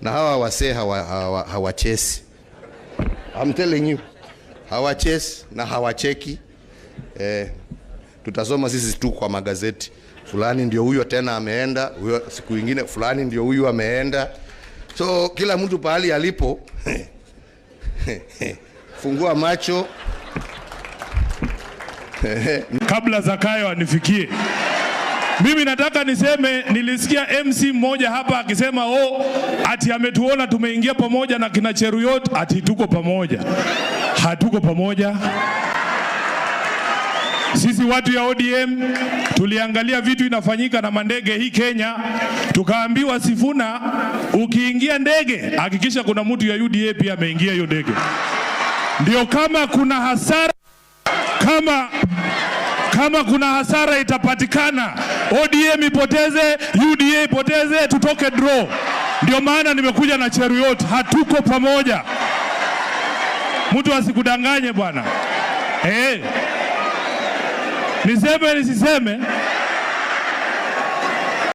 na hawa wasee hawachesi. I'm telling you, hawachesi na hawacheki. Tutasoma sisi tu kwa magazeti, fulani ndio huyo tena ameenda, huyo siku nyingine fulani ndio huyo ameenda. So kila mtu pahali alipo fungua macho. Kabla Zakayo anifikie, mimi nataka niseme, nilisikia MC mmoja hapa akisema ati ametuona tumeingia pamoja na kina Cheruyot, ati tuko pamoja. Hatuko pamoja. Sisi watu ya ODM tuliangalia vitu inafanyika na mandege hii Kenya, tukaambiwa Sifuna, ukiingia ndege hakikisha kuna mtu ya UDA pia ameingia hiyo ndege. Ndio kama kuna hasara, kama kuna hasara itapatikana, ODM ipoteze, UDA ipoteze, tutoke draw. Ndio maana nimekuja na Cheruyot, hatuko pamoja. Mtu asikudanganye bwana. Niseme nisiseme,